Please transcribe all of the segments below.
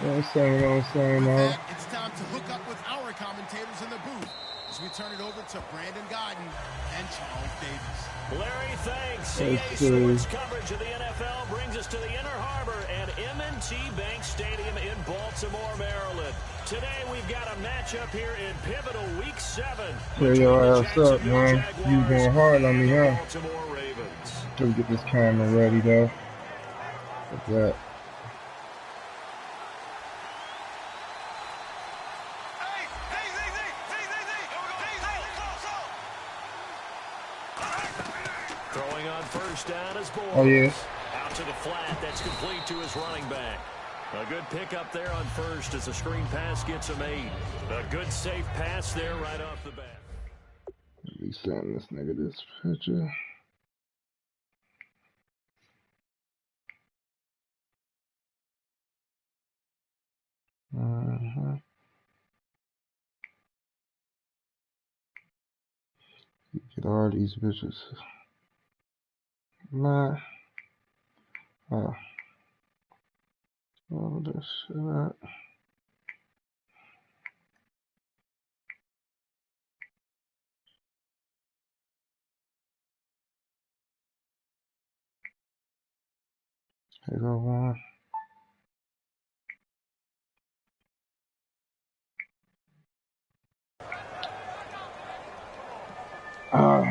It's time to hook up with our commentators in the booth as we turn it over to Brandon Godden and Charles Davis. Larry, thanks. CA Sports coverage of the NFL brings us to the Inner Harbor at M&T Bank Stadium in Baltimore, Maryland. Today we've got a matchup here in pivotal Week 7. Hey, your ass up, man. You going hard on me, huh? Baltimore Ravens. Just get this camera ready, though. What's that? Throwing on first down is Boyd. Oh, yeah. Out to the flat. That's complete to his running back. A good pickup there on first as the screen pass gets him 8. A good safe pass there right off the bat. Let me send this nigga this picture. Get all these bitches. Nah. Oh. All this shit out. Here go one.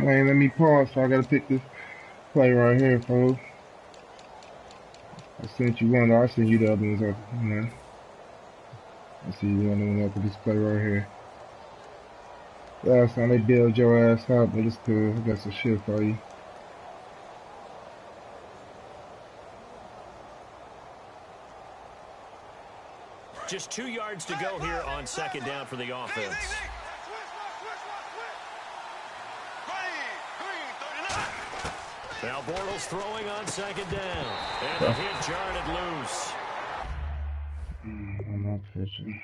Man, let me pause, so I gotta pick this play right here, folks. I sent you one, I sent you the other ones up, man. I see you one up with this play right here. Last time they bailed your ass out, but it's cool. I got some shit for you. Just 2 yards to go here on second down for the offense. Now Bortles throwing on second down. And a hit jarred loose. I'm not pitching.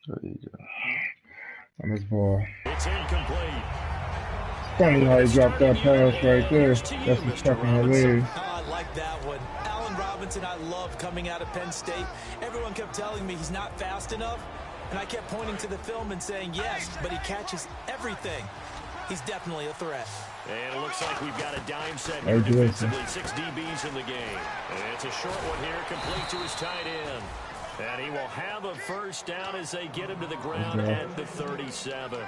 There you go. On this ball. It's incomplete. It's funny how he dropped that pass right there. That's what's fucking hilarious. I like that one. Allen Robinson, I love coming out of Penn State. Everyone kept telling me he's not fast enough, and I kept pointing to the film and saying yes, but he catches everything. He's definitely a threat. And it looks like we've got a dime set here defensively. 6 DBs in the game. And it's a short one here, complete to his tight end. And he will have a first down as they get him to the ground at the 37.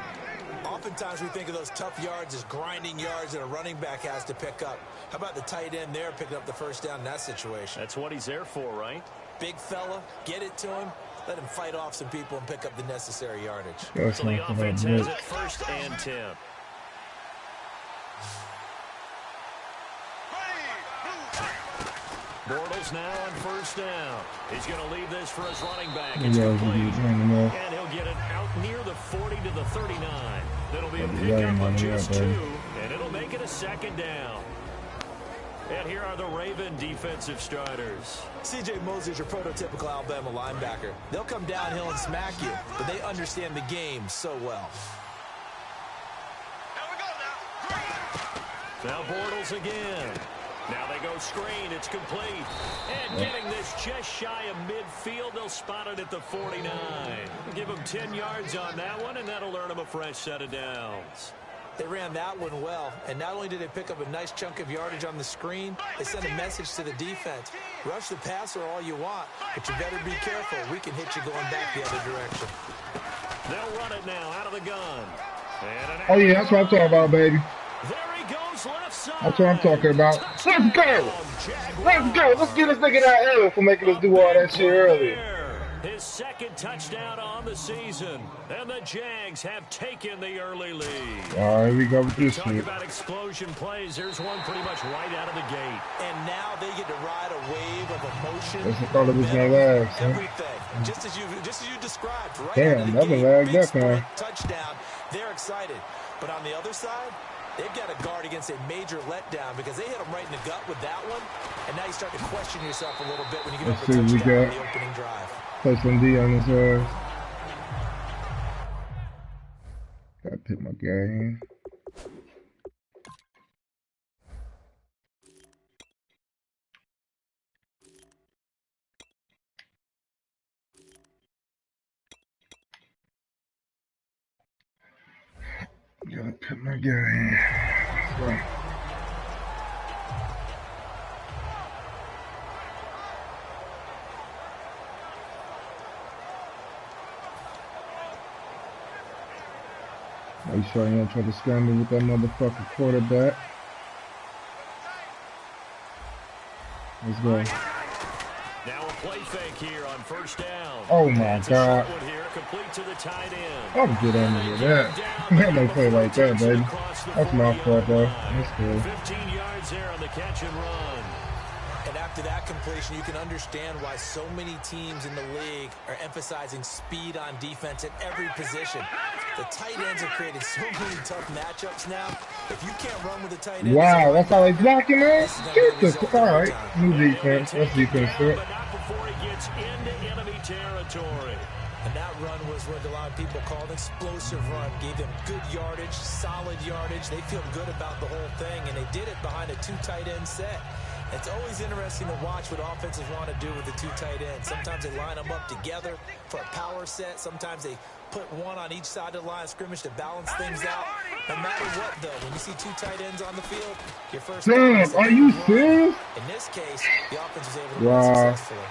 Oftentimes we think of those tough yards as grinding yards that a running back has to pick up. How about the tight end there picking up the first down in that situation? That's what he's there for, right? Big fella, get it to him, let him fight off some people and pick up the necessary yardage. So the offense has it 1st and 10. Bortles now on first down. He's going to leave this for his running back. It's complete. And he'll get it out near the 40 to the 39. That'll be a pickup of just 2, and it'll make it a second down. And here are the Raven defensive starters. C.J. Mosley's your prototypical Alabama linebacker. They'll come downhill and smack you, but they understand the game so well. Now Bortles again. Now they go screen. It's complete. And getting this just shy of midfield. They'll spot it at the 49. Give them 10 yards on that one, and that'll earn them a fresh set of downs. They ran that one well, and not only did they pick up a nice chunk of yardage on the screen, they sent a message to the defense. Rush the passer all you want, but you better be careful. We can hit you going back the other direction. They'll run it now out of the gun. Oh, yeah, that's what I'm talking about, baby. There he goes left side. That's what I'm talking about. Let's go. Let's go. Let's get this nigga that error for making us do all that shit earlier. His second touchdown on the season. And the Jags have taken the early lead. All right, here we go with this shit. Talk about explosion plays. There's one pretty much right out of the gate. And now they get to ride a wave of emotion. That's thought it was going to last. Everything. Just as you described. Right damn, that was lagged up, man. Touchdown. They're excited. But on the other side, they've got to guard against a major letdown because they hit them right in the gut with that one. And now you start to question yourself a little bit when you get over touchdown on the opening drive. Play some D on his pick my game. Gotta pick my game. So. Make sure you don't try to scam me with that motherfucking quarterback. Let's go. Now a play fake here on first down. Oh my God. Here, complete to the tight end. I'm get in with that. I don't play like that, baby. That's my fault, though. That's good. 15 yards there on the catch and run. And after that completion, you can understand why so many teams in the league are emphasizing speed on defense at every position. The tight ends have created so many tough matchups now. If you can't run with the tight end, wow, that's how they blocking, man. Get the all right. New defense. That's defense, sir. But not before he gets into enemy territory. And that run was what a lot of people called an explosive run. Gave them good yardage, solid yardage. They feel good about the whole thing, and they did it behind a two tight end set. It's always interesting to watch what offenses want to do with the two tight ends. Sometimes they line them up together for a power set. Sometimes they put one on each side of the line of scrimmage to balance things out. No matter what, though, when you see two tight ends on the field, your first... Damn, are you serious? In this case, the offense was able to run successfully.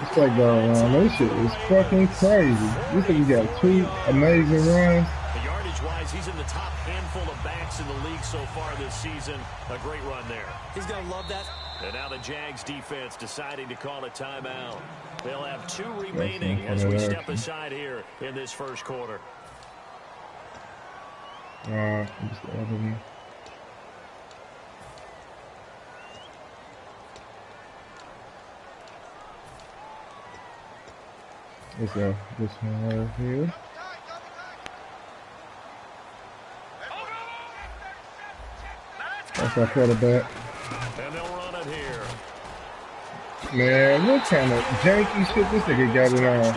It's like, this shit is fucking crazy. This thing got two amazing runs. Yardage-wise, he's in the top handful of backs in the league so far this season. A great run there. He's going to love that. And now the Jags defense deciding to call a timeout. They'll have 2 remaining as we step aside here in this first quarter. Just the other one. Let's go. This one right here. That's our quarterback. And they'll run it here. Man, what kind of janky shit this nigga got it on?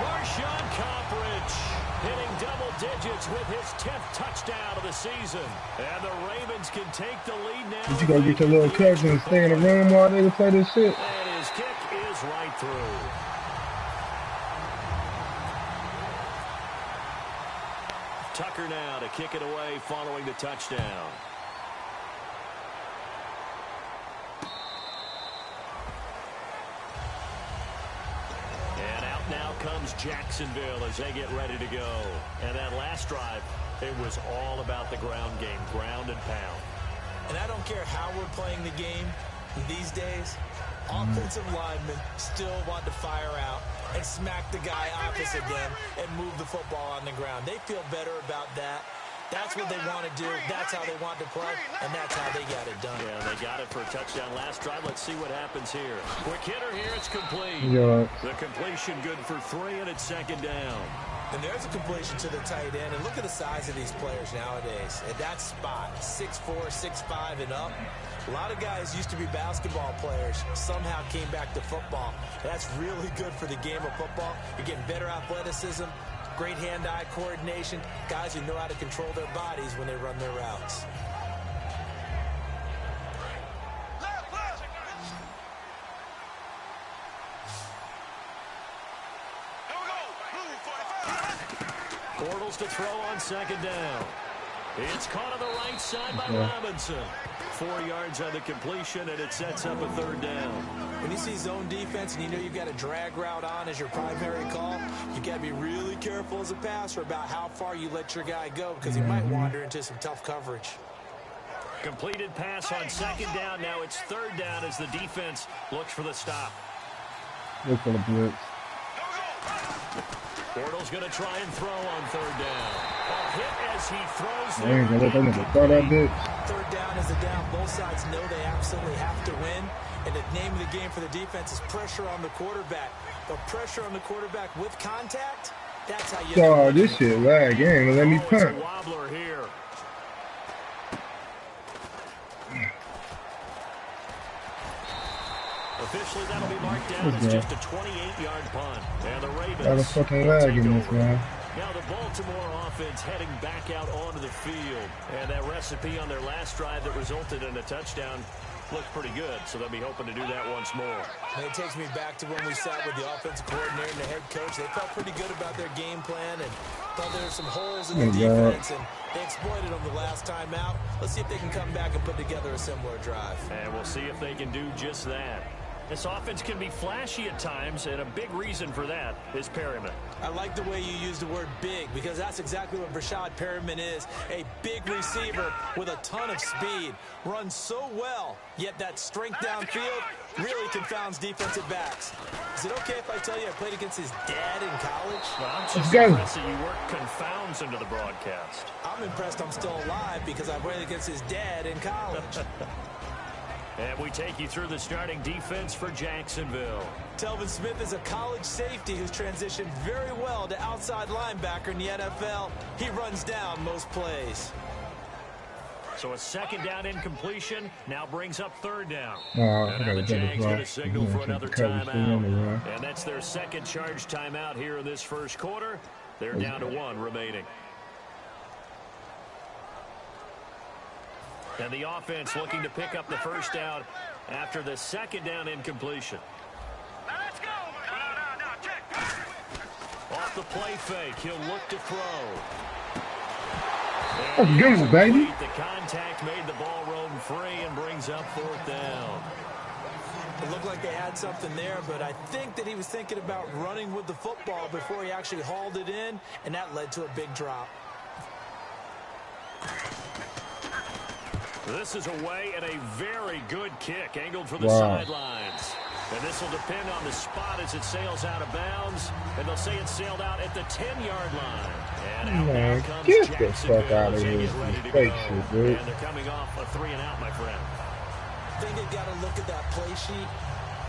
Marshawn Coppridge hitting double digits with his 10th touchdown of the season. And the Ravens can take the lead now. Did you go get your little cousin and stay in the room while they play this shit? And his kick is right through. Tucker now to kick it away following the touchdown. And out now comes Jacksonville as they get ready to go. And that last drive, it was all about the ground game, ground and pound. And I don't care how we're playing the game these days, offensive linemen still want to fire out and smack the guy opposite them and move the football on the ground. They feel better about that. That's what they want to do. That's how they want to play, and that's how they got it done. Yeah, they got it for a touchdown last drive. Let's see what happens here. Quick hitter here. It's complete. Yeah. The completion good for 3, and it's second down. And there's a completion to the tight end. And look at the size of these players nowadays. At that spot, 6'4", 6'5", and up. A lot of guys used to be basketball players, somehow came back to football. That's really good for the game of football. You're getting better athleticism, great hand-eye coordination, guys who know how to control their bodies when they run their routes. Bortles to throw on second down. It's caught on the right side by Robinson. 4 yards on the completion, and it sets up a third down. When you see zone defense and you know you've got a drag route on as your primary call, you got to be really careful as a passer about how far you let your guy go because he might wander into some tough coverage. Completed pass on second down. Now it's third down as the defense looks for the stop. Look for the blitz. Bortles going to try and throw on third down. A hit as he throws I ain't gonna let that nigga throw that bitch. Third down is a down. Both sides know they absolutely have to win. And the name of the game for the defense is pressure on the quarterback. But pressure on the quarterback with contact, that's how you... Oh, this shit lag. You ain't gonna let me punt. It's a wobbler here. Officially, that'll be marked down as just a 28-yard punt. And the Ravens got a fucking lag in this, man. Now the Baltimore offense heading back out onto the field. And that recipe on their last drive that resulted in a touchdown looked pretty good, so they'll be hoping to do that once more. And it takes me back to when we sat with the offensive coordinator and the head coach. They felt pretty good about their game plan and thought there were some holes in the defense, and they exploited them the last time out. Let's see if they can come back and put together a similar drive. And we'll see if they can do just that. This offense can be flashy at times, and a big reason for that is Perryman. I like the way you use the word big, because that's exactly what Brashad Perryman is. A big receiver with a ton of speed. Runs so well, yet that strength downfield really confounds defensive backs. Is it okay if I tell you I played against his dad in college? Well, I'm just impressed that you work confounds into the broadcast. I'm impressed I'm still alive because I played against his dad in college. And we take you through the starting defense for Jacksonville. Telvin Smith is a college safety who's transitioned very well to outside linebacker in the NFL. He runs down most plays. So a second down incompletion now brings up third down. And now the Jags get a signal for another timeout. And that's their second charge timeout here in this first quarter. They're down to one remaining. And the offense looking to pick up the first down after the second down incompletion. Now let's go. No, check. Off the play fake, he'll look to throw. Let's go, baby. The contact made the ball roam free and brings up fourth down. It looked like they had something there, but I think that he was thinking about running with the football before he actually hauled it in, and that led to a big drop. This is away and a very good kick angled for the sidelines. And this will depend on the spot as it sails out of bounds. And they'll say it sailed out at the 10-yard line. And out now comes get Jacksonville. the fuck out of here. Shit, dude. And they're coming off a 3-and-out, my friend. I think they've got to look at that play sheet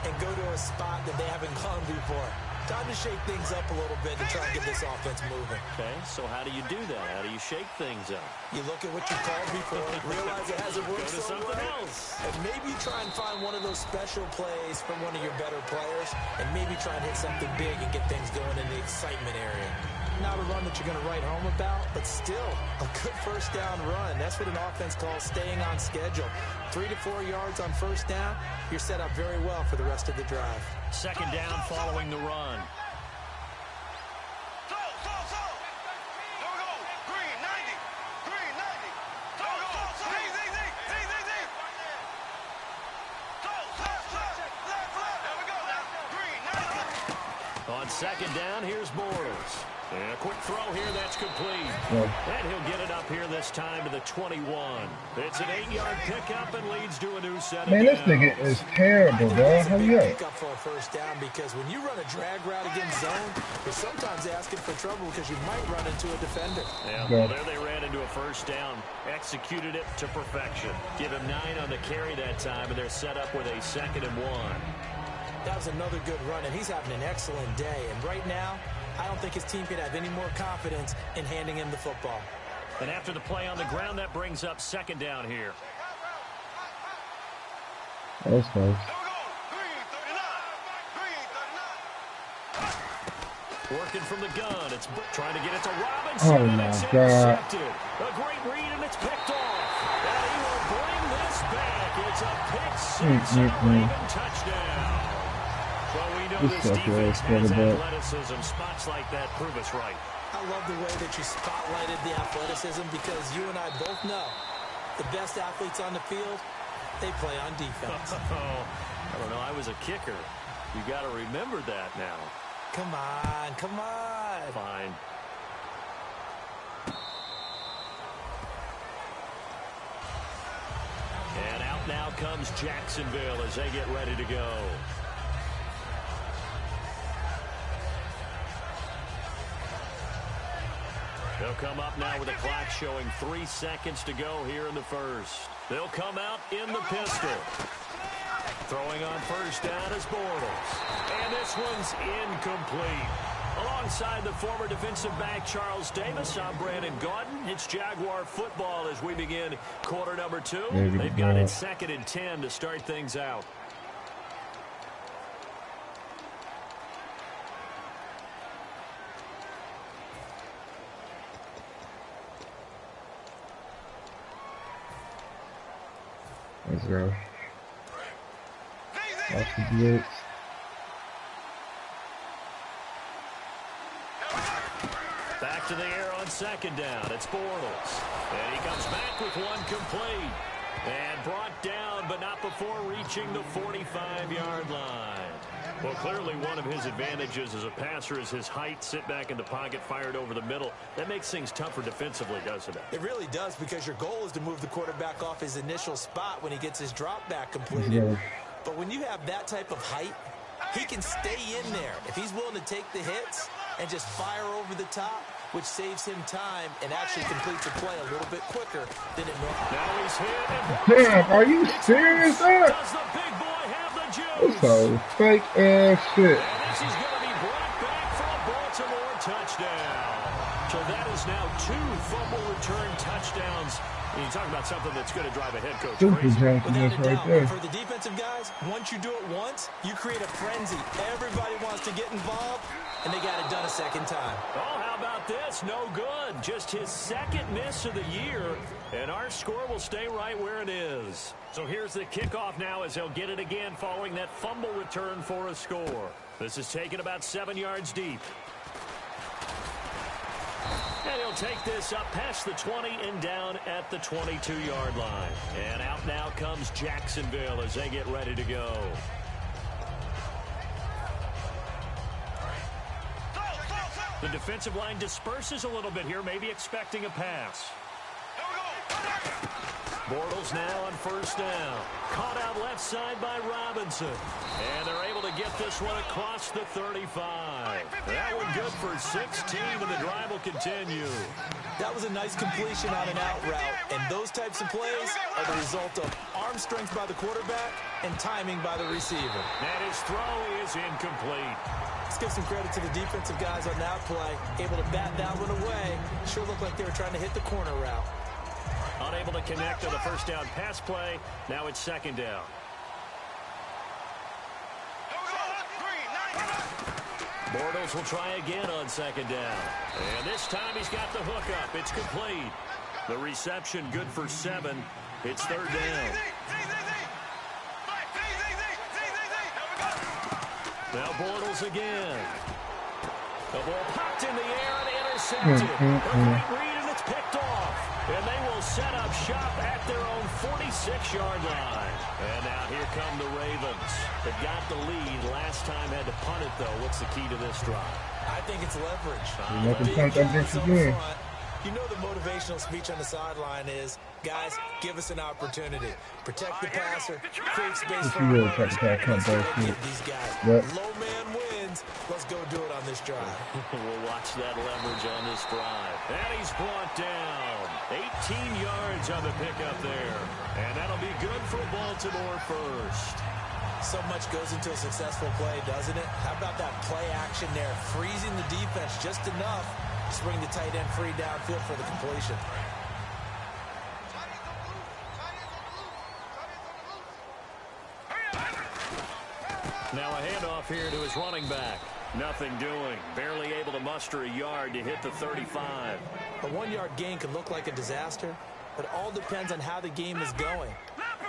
and go to a spot that they haven't gone before. Time to shake things up a little bit to try and get this offense moving. Okay, so how do you do that? How do you shake things up? You look at what you called before, realize it hasn't worked so something well, else. And maybe try and find one of those special plays from one of your better players, and maybe try and hit something big and get things going in the excitement area. Not a run that you're going to write home about, but still a good first down run. That's what an offense calls staying on schedule. 3 to 4 yards on first down, you're set up very well for the rest of the drive. Second down following the run. On second down, here's Bortles. And a quick throw here, that's complete. And he'll get it up here this time to the 21. It's an 8-yard pickup and leads to a new set of Man, this nigga is terrible, dog. How you pick up for a first down because when you run a drag route against zone, you're sometimes asking for trouble because you might run into a defender. Yeah, well, there they ran into a first down. Executed it to perfection. Give him 9 on the carry that time, and they're set up with a 2nd and 1. That was another good run, and he's having an excellent day. And right now, I don't think his team can have any more confidence in handing him the football. And after the play on the ground, that brings up second down here. That's nice. Working from the gun. It's trying to get it to Robinson. Oh, my God. A great read, and it's picked off. And he will bring this back. It's a pick 6 Raven touchdown. Well, we know this defense has athleticism. Spots like that prove us right. I love the way that you spotlighted the athleticism because you and I both know the best athletes on the field, they play on defense. I don't know. I was a kicker. You got to remember that now. Come on, come on. Fine. And out now comes Jacksonville as they get ready to go. They'll come up now with a clock showing 3 seconds to go here in the first. They'll come out in the pistol. Throwing on first down is Bortles. And this one's incomplete. Alongside the former defensive back Charles Davis, I'm Brandon Gaudin. It's Jaguar football as we begin quarter number 2. They've got it 2nd and 10 to start things out. Let's go. Off the blitz. Back to the air on second down. It's Bortles. And he comes back with one complete. And brought down, but not before reaching the 45-yard line. Well, clearly one of his advantages as a passer is his height. Sit back in the pocket, fired over the middle. That makes things tougher defensively, doesn't it? It really does, because your goal is to move the quarterback off his initial spot when he gets his drop back completed. Yeah. But when you have that type of height, he can stay in there if he's willing to take the hits and just fire over the top, which saves him time and actually completes a play a little bit quicker than it normally. Now he's hit. Damn, are you serious? Does the big boy have the juice? That's a fake ass shit. And this is going to be brought back for a Baltimore touchdown. So that is now 2 fumble return touchdowns. And you talk about something that's going to drive a head coach Super crazy. janky Without a right doubt, there. for the defensive guys, once you do it once, you create a frenzy. Everybody wants to get involved, and they got it done a second time. Oh, how about this? No good. Just his second miss of the year, and our score will stay right where it is. So here's the kickoff now as he'll get it again following that fumble return for a score. This is taken about 7 yards deep. And he'll take this up past the 20 and down at the 22-yard line. And out now comes Jacksonville as they get ready to go. The defensive line disperses a little bit here, maybe expecting a pass. Bortles now on first down. Caught out left side by Robinson. And they're able to get this one across the 35. That one good for 16, and the drive will continue. That was a nice completion on an out route, and those types of plays are the result of arm strength by the quarterback and timing by the receiver. And his throw is incomplete. Let's give some credit to the defensive guys on that play, able to bat that one away. Sure looked like they were trying to hit the corner route. Unable to connect on the first down pass play. Now it's second down. Bortles will try again on second down. And this time he's got the hookup. It's complete. The reception good for 7. It's third down. Now Bortles again. The ball popped in the air and intercepted. A great read, and it's picked off. And they will set up shop at their own 46-yard line. And now here come the Ravens. They got the lead. Last time had to punt it, though. What's the key to this drive? I think it's leverage. You make a punt on this again. You know the motivational speech on the sideline is, guys, give us an opportunity. Protect the passer, create space for really runners. let's get these guys. Yep. Low man wins. Let's go do it on this drive. We'll watch that leverage on this drive. And he's brought down. 18 yards on the pickup there. And that'll be good for Baltimore first. So much goes into a successful play, doesn't it? How about that play action there? Freezing the defense just enough to bring the tight end free downfield for the completion. Now a handoff here to his running back. Nothing doing. Barely able to muster a yard to hit the 35. A 1-yard gain could look like a disaster, but it all depends on how the game is going.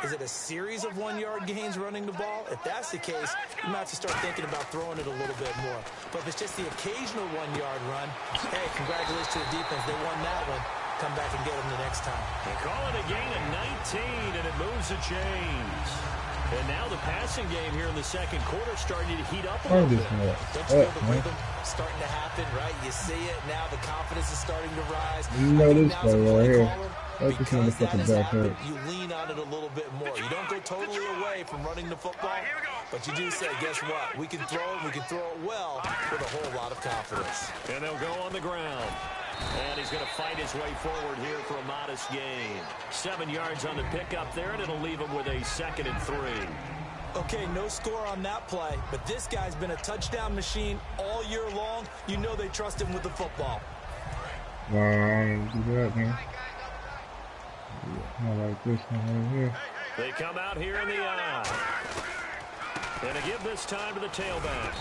Is it a series of 1-yard gains running the ball? If that's the case, you might have to start thinking about throwing it a little bit more. But if it's just the occasional 1-yard run, hey, congratulations to the defense. They won that one. Come back and get them the next time. They call it a gain of 19, and it moves the chains. And now the passing game here in the second quarter starting to heat up a little bit. Don't you feel the rhythm starting to happen, right? You see it. Now the confidence is starting to rise. You know this play right here. Because that has happened, you lean on it a little bit more. You don't go totally away from running the football, but you do say, guess what? We can throw it. We can throw it well with a whole lot of confidence. And they'll go on the ground. And he's going to fight his way forward here for a modest gain. 7 yards on the pickup there, and it'll leave him with a 2nd and 3. Okay, no score on that play, but this guy's been a touchdown machine all year long. You know they trust him with the football. Wow, I don't do that, man. I like this one right here. They come out here in the eye. And to give this time to the tailback.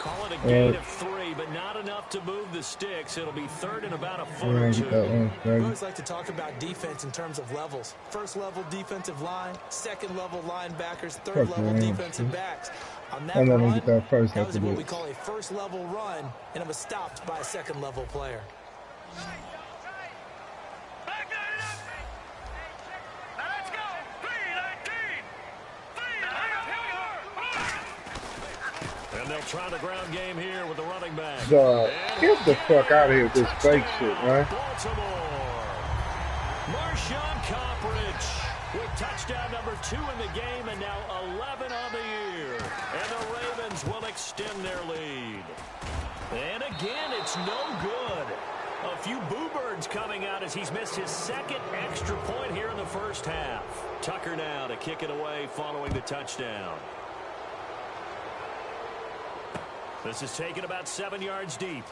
Call it a gain of 3, but not enough to move the sticks. It'll be third and about a foot or two. We always like to talk about defense in terms of levels. First level defensive line, second level linebackers, third level defensive backs. On that run, that was what we call a first level run, and it was stopped by a second level player. And they'll try the ground game here with the running back. Get the fuck out of here with this fake shit, man. Baltimore. Marshawn Coppridge with touchdown number 2 in the game and now 11 on the year. And the Ravens will extend their lead. And again, it's no good. A few boo birds coming out as he's missed his second extra point here in the first half. Tucker now to kick it away following the touchdown. This is taken about 7 yards deep.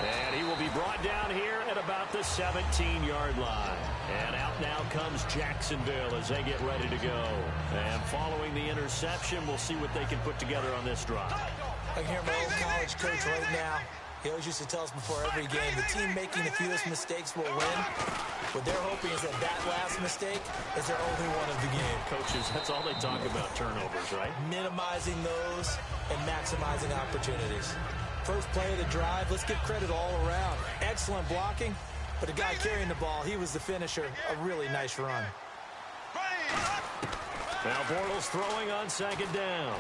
And he will be brought down here at about the 17-yard line. And out now comes Jacksonville as they get ready to go. And following the interception, we'll see what they can put together on this drive. I can hear my old college coach right now. He always used to tell us before every game, the team making the fewest mistakes will win. What they're hoping is that that last mistake is their only one of the game. Coaches, that's all they talk about, turnovers, right? Minimizing those and maximizing opportunities. First play of the drive, let's give credit all around. Excellent blocking, but the guy carrying the ball, he was the finisher. A really nice run. Now Bortles throwing on second down.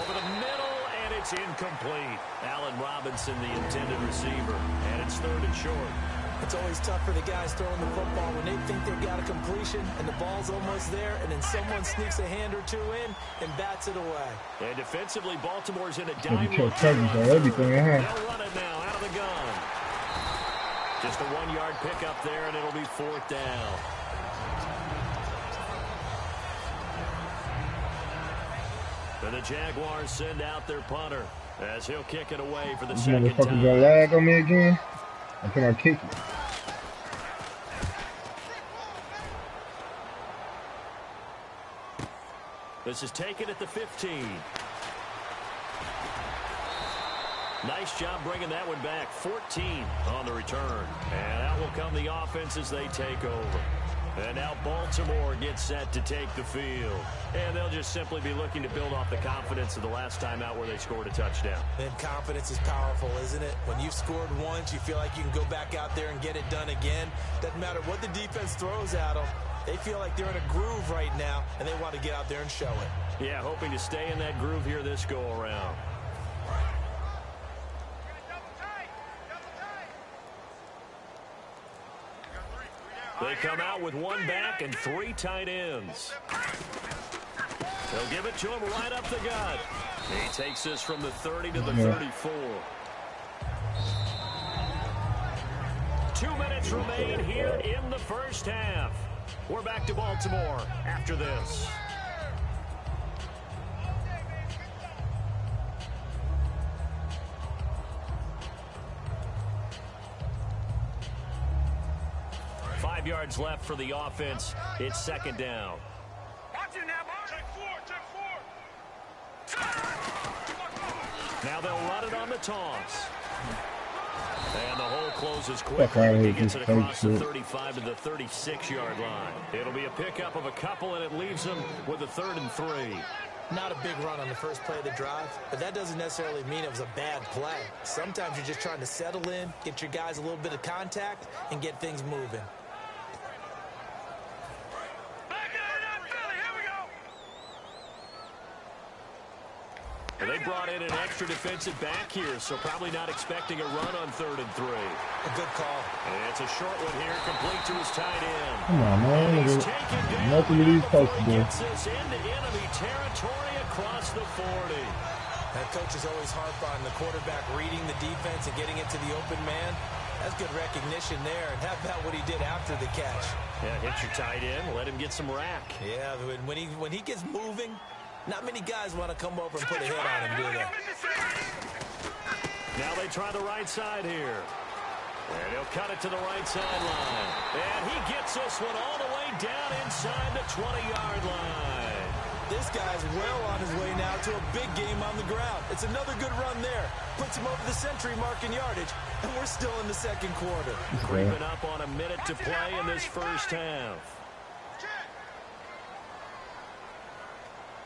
Over the middle, and it's incomplete. Allen Robinson, the intended receiver, and it's third and short. It's always tough for the guys throwing the football when they think they've got a completion and the ball's almost there, and then someone sneaks a hand or two in and bats it away. And defensively, Baltimore's in a dime look. They'll run it now out of the gun. Just a 1-yard pickup there, and it'll be fourth down. And the Jaguars send out their punter as he'll kick it away for the second time. Motherfuckers gonna lag on me again? Or can I kick it? This is taken at the 15. Nice job bringing that one back. 14 on the return. And out will come the offense as they take over. And now Baltimore gets set to take the field. And they'll just simply be looking to build off the confidence of the last time out where they scored a touchdown. And confidence is powerful, isn't it? When you've scored once, you feel like you can go back out there and get it done again. Doesn't matter what the defense throws at them. They feel like they're in a groove right now, and they want to get out there and show it. Yeah, hoping to stay in that groove here this go-around. They come out with one back and 3 tight ends. They'll give it to him right up the gut. He takes this from the 30 to the 34. 2 minutes remain here in the first half. We're back to Baltimore after this. Yards left for the offense. It's second down. Watch it now, boy. Check 4. Now they'll run it on the toss. And the hole closes quickly. He gets it across the 35 to the 36-yard line. It'll be a pickup of a couple, and it leaves them with a 3rd and 3. Not a big run on the first play of the drive, but that doesn't necessarily mean it was a bad play. Sometimes you're just trying to settle in, get your guys a little bit of contact, and get things moving. They brought in an extra defensive back here, so probably not expecting a run on 3rd and 3. A good call. And it's a short one here, complete to his tight end. Come on, man. He's taken down. Nothing he's supposed to do. Gets us into enemy territory across the 40. That coach is always harp on the quarterback reading the defense and getting into the open man. That's good recognition there. And how about what he did after the catch? Yeah, hit your tight end, let him get some rack. Yeah, when he gets moving, not many guys want to come over and put a hit on him, do they? Now they try the right side here. And he'll cut it to the right sideline. And he gets this one all the way down inside the 20-yard line. This guy's well on his way now to a big game on the ground. It's another good run there. Puts him over the century mark in yardage, and we're still in the second quarter. Creeping up on a minute to play in this first half.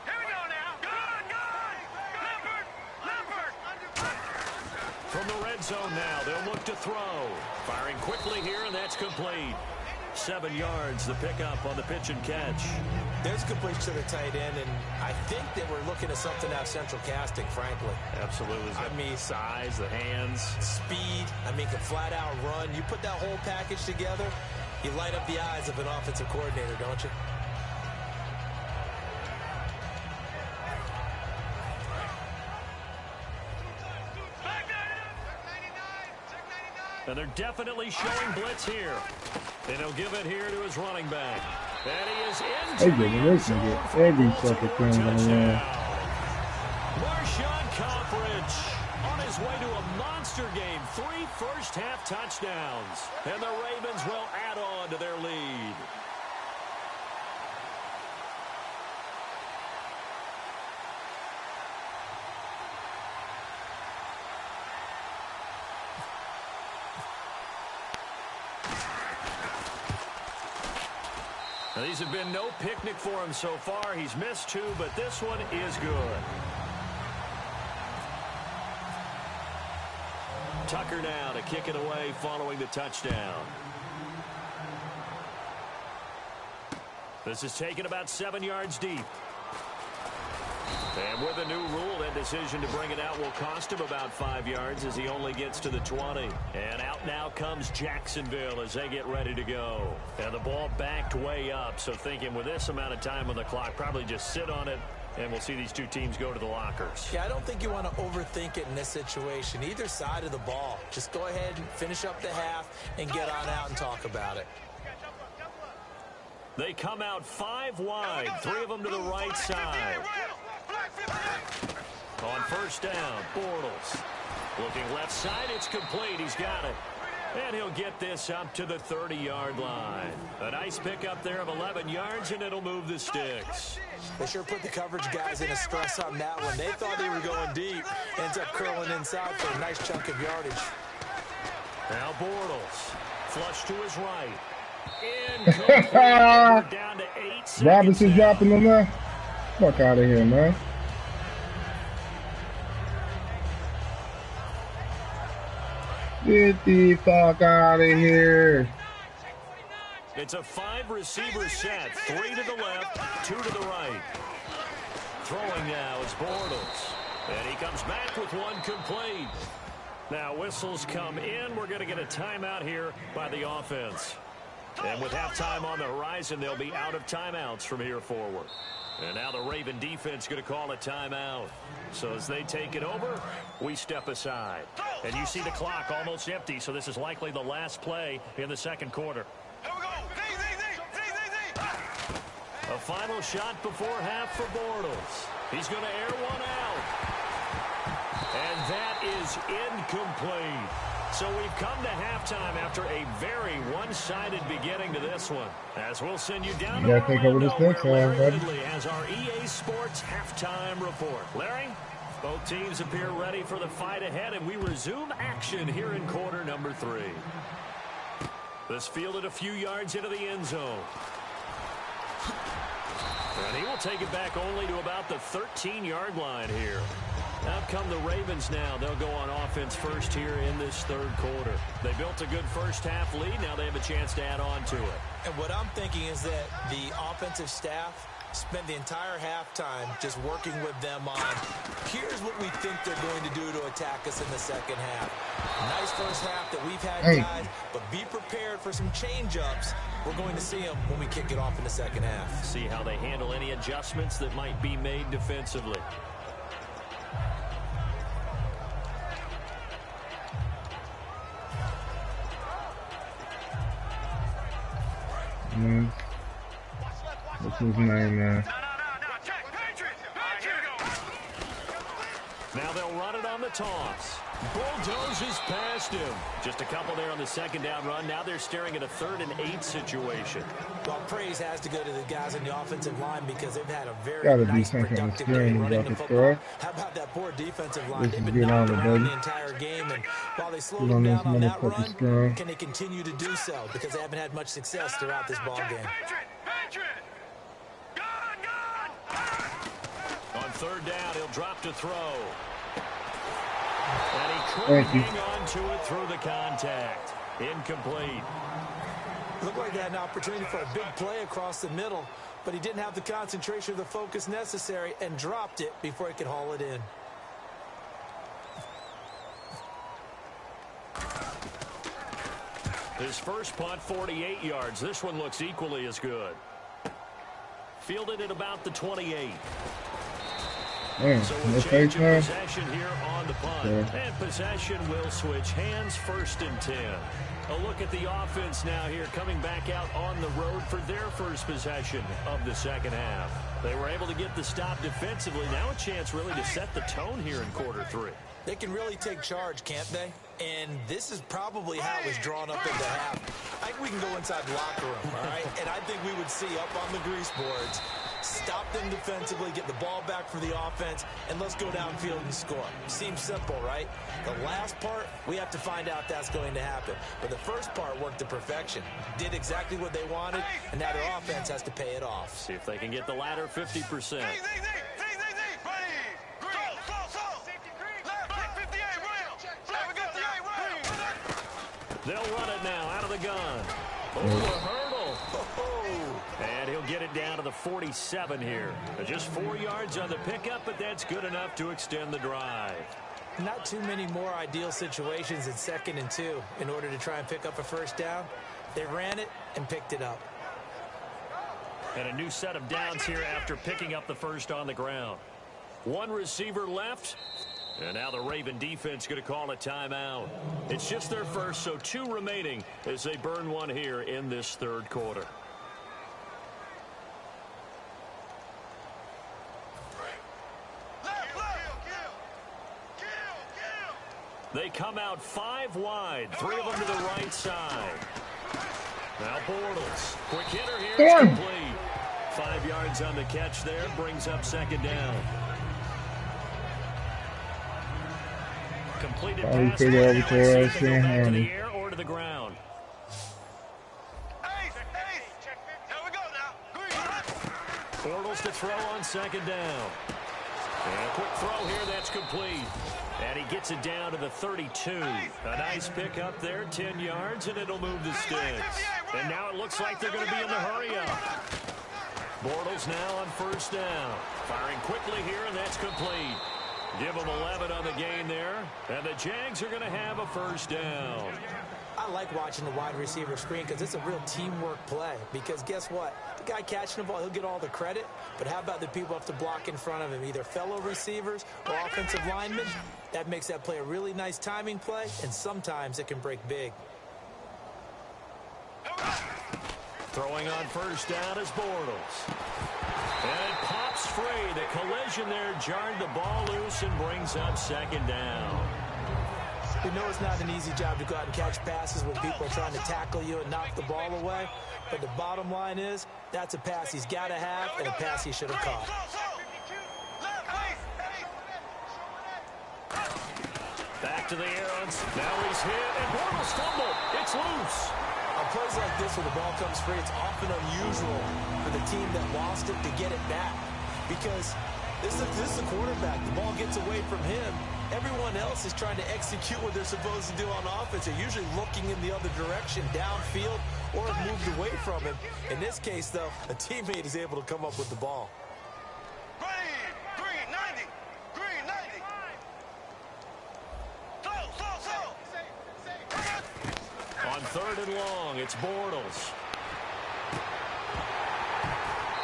Here we go now. Good. Leopard. From the red zone now, they'll look to throw. Firing quickly here, and that's complete. 7 yards, the pickup on the pitch and catch. There's a completion to the tight end, and I think that we're looking at something out of central casting, frankly. Absolutely. I mean, size, the hands. Speed. I mean, can flat out run. You put that whole package together, you light up the eyes of an offensive coordinator, don't you? And they're definitely showing blitz here. And he'll give it here to his running back. And he is into they get every fucking thing on the run. Marshawn Coffridge on his way to a monster game. 3 first-half touchdowns. And the Ravens will add on to their lead. Now, these have been no picnic for him so far. He's missed 2, but this one is good. Tucker now to kick it away following the touchdown. This is taken about 7 yards deep. And with a new rule, that decision to bring it out will cost him about 5 yards as he only gets to the 20. And out now comes Jacksonville as they get ready to go. And the ball backed way up, so thinking with this amount of time on the clock, probably just sit on it, and we'll see these two teams go to the lockers. Yeah, I don't think you want to overthink it in this situation. Either side of the ball. Just go ahead and finish up the half and get on out and talk about it. They come out 5 wide, 3 of them to the right side. On first down, Bortles. Looking left side, it's complete. He's got it. And he'll get this up to the 30-yard line. A nice pickup there of 11 yards, and it'll move the sticks. They sure put the coverage guys in a stress on that one. They thought they were going deep. Ends up curling inside for a nice chunk of yardage. Now Bortles. Flush to his right. Incomplete. We're down to 8 seconds. Robinson dropping them there. Fuck out of here, man. Get the fuck out of here. It's a 5-receiver set. 3 to the left, 2 to the right. Throwing now is Bortles. And he comes back with 1 complete. Now whistles come in. We're going to get a timeout here by the offense. And with halftime on the horizon, they'll be out of timeouts from here forward. And now the Raven defense going to call a timeout. So as they take it over, we step aside. And you see the clock almost empty, so this is likely the last play in the second quarter. Here we go. A final shot before half for Bortles. He's going to air one out. And that is incomplete. So we've come to halftime after a very one-sided beginning to this one. As we'll send you down to Orlando, where Larry Ridley has our EA Sports halftime report. Larry, both teams appear ready for the fight ahead, and we resume action here in quarter number 3. This fielded a few yards into the end zone. And he will take it back only to about the 13-yard line here. Out come the Ravens now. They'll go on offense first here in this third quarter. They built a good first-half lead. Now they have a chance to add on to it. And what I'm thinking is that the offensive staff spent the entire halftime just working with them on, here's what we think they're going to do to attack us in the second half. Nice first half that we've had, guys, but be prepared for some change-ups. We're going to see them when we kick it off in the second half. See how they handle any adjustments that might be made defensively. What's his name, man? Now they'll run it on the toss. Bulldozes past him. Just a couple there on the second down run. Now they're staring at a 3rd and 8 situation. Well, praise has to go to the guys on the offensive line because they've had a very nice, productive day running the football. How about that poor defensive line? They've been knocking around the entire game, and while they slowed them down on that run, can they continue to do so? Because they haven't had much success throughout this ball game. On 3rd down, he'll drop to throw. And he couldn't hang on to it through the contact. Incomplete. Looked like they had an opportunity for a big play across the middle, but he didn't have the concentration or the focus necessary and dropped it before he could haul it in. His first punt, 48 yards. This one looks equally as good. Fielded at about the 28. So we'll change of possession here on the punt. And possession will switch hands, 1st and 10. A look at the offense now here, coming back out on the road for their first possession of the second half. They were able to get the stop defensively. Now a chance really to set the tone here in quarter 3. They can really take charge, can't they? And this is probably how it was drawn up in the half. I think we can go inside the locker room, all right? And I think we would see up on the grease boards, stop them defensively, get the ball back for the offense, and let's go downfield and score. Seems simple, right? The last part, we have to find out that's going to happen. But the first part worked to perfection. Did exactly what they wanted, and now their offense has to pay it off. See if they can get the latter 50%. They'll run it now out of the gun. Over the hurdle. And he'll get it down to the 47 here. Just 4 yards on the pickup, but that's good enough to extend the drive. Not too many more ideal situations in 2nd and 2 in order to try and pick up a first down. They ran it and picked it up. And a new set of downs here after picking up the first on the ground. One receiver left. And now the Raven defense going to call a timeout. It's just their first, so 2 remaining as they burn one here in this 3rd quarter. They come out 5 wide, 3 of them to the right side. Now Bortles, quick hitter here, it's complete. 5 yards on the catch there, brings up 2nd down. Completed pass to the air or to the ground. Bortles to throw on 2nd down. And a quick throw here, that's complete. And he gets it down to the 32. A nice pickup there, 10 yards, and it'll move the sticks. And now it looks like they're going to be in the hurry-up. Bortles now on 1st down. Firing quickly here, and that's complete. Give them 11 on the gain there, and the Jags are going to have a 1st down. I like watching the wide receiver screen because it's a real teamwork play. Because guess what? The guy catching the ball, he'll get all the credit, but how about the people who have to block in front of him, either fellow receivers or offensive linemen? That makes that play a really nice timing play, and sometimes it can break big. Throwing on 1st down is Bortles. And it pops free. The collision there jarred the ball loose and brings up 2nd down. We know it's not an easy job to go out and catch passes when people are trying to tackle you and knock the ball away. But the bottom line is, that's a pass he's got to have and a pass he should have caught. Back to the air. Now he's hit, and Bortles fumbled. It's loose. On plays like this where the ball comes free, it's often unusual for the team that lost it to get it back. Because this is the quarterback. The ball gets away from him. Everyone else is trying to execute what they're supposed to do on offense. They're usually looking in the other direction, downfield, or have moved away from him. In this case, though, a teammate is able to come up with the ball. Green 90. Green 90. On 3rd and long, it's Bortles.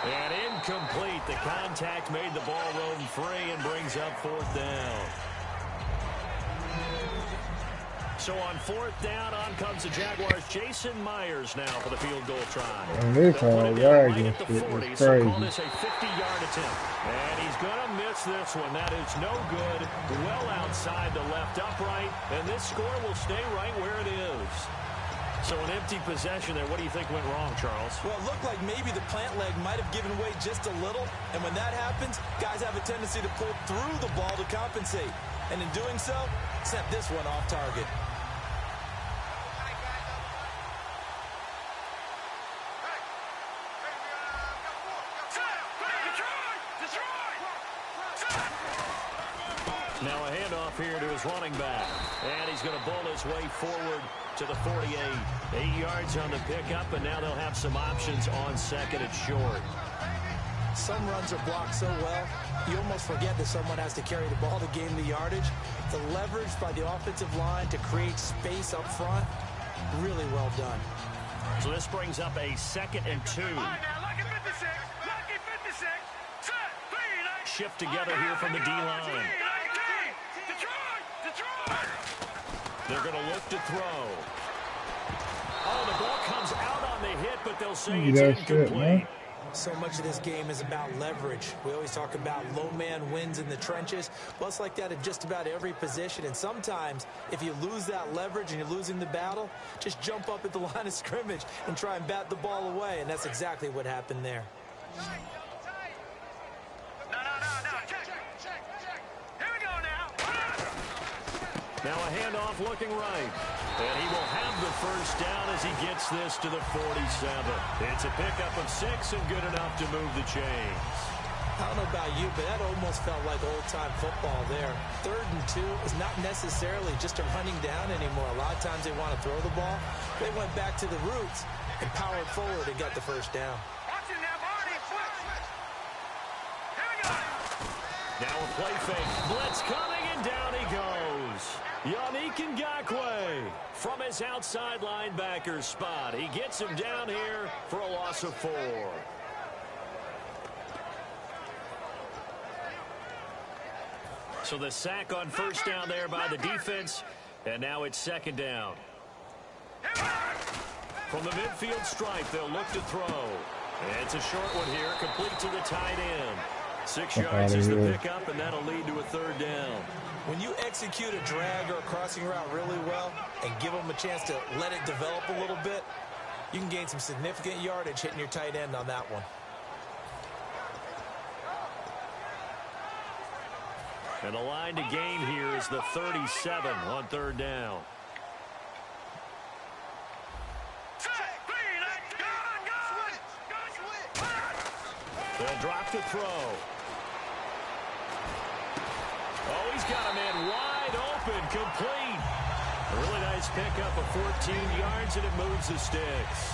And incomplete. The contact made the ball roam free and brings up 4th down. So on 4th down, on comes the Jaguars. Jason Myers now for the field goal try. And this They'll put whole it down right wagon at the shit 40, is so call crazy. this a 50-yard attempt. And he's going to miss this one. That is no good. Well outside the left upright, and this score will stay right where it is. So an empty possession there. What do you think went wrong, Charles? Well, it looked like maybe the plant leg might have given way just a little. And when that happens, guys have a tendency to pull through the ball to compensate. And in doing so, sent this one off target. Now a handoff here to his running back. And he's going to bowl his way forward to the 48. 8 yards on the pickup, and now they'll have some options on 2nd and short. Some runs are blocked so well, you almost forget that someone has to carry the ball to gain the yardage. The leverage by the offensive line to create space up front, really well done. So this brings up a 2nd and 2. Shift together here from the D-line. They're going to look to throw. Oh, the ball comes out on the hit, but they'll say it's incomplete. So much of this game is about leverage. We always talk about low man wins in the trenches. Well, it's like that at just about every position. And sometimes, if you lose that leverage and you're losing the battle, just jump up at the line of scrimmage and try and bat the ball away. And that's exactly what happened there. Now a handoff looking right. And he will have the first down as he gets this to the 47. It's a pickup of 6 and good enough to move the chains. I don't know about you, but that almost felt like old-time football there. 3rd and 2 is not necessarily just a running down anymore. A lot of times they want to throw the ball. They went back to the roots and powered forward and got the first down. Now a play fake. Blitz coming, and down he goes. Yannick Ngakoue from his outside linebacker spot. He gets him down here for a loss of 4. So the sack on first down there by the defense, and now it's 2nd down. From the midfield stripe, they'll look to throw. And it's a short one here, complete to the tight end. 6 yards is the pickup, and that'll lead to a 3rd down. When you execute a drag or a crossing route really well and give them a chance to let it develop a little bit, you can gain some significant yardage hitting your tight end on that one. And the line to gain here is the 37 on 3rd down. They'll drop to throw. Oh, he's got a man wide open, complete. A really nice pickup of 14 yards, and it moves the sticks.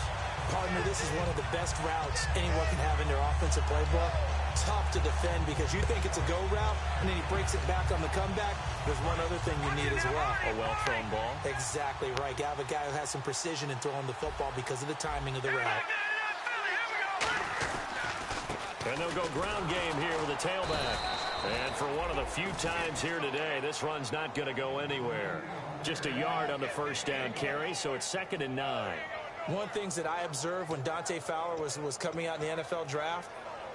Partner, this is one of the best routes anyone can have in their offensive playbook. Tough to defend because you think it's a go route, and then he breaks it back on the comeback. There's one other thing you need as well. A well-thrown ball. Exactly right. You have a guy who has some precision in throwing the football because of the timing of the route. And they'll go ground game here with a tailback. And for one of the few times here today, this run's not going to go anywhere. Just a yard on the first down carry, so it's 2nd and 9. One of the things that I observed when Dante Fowler was coming out in the NFL draft,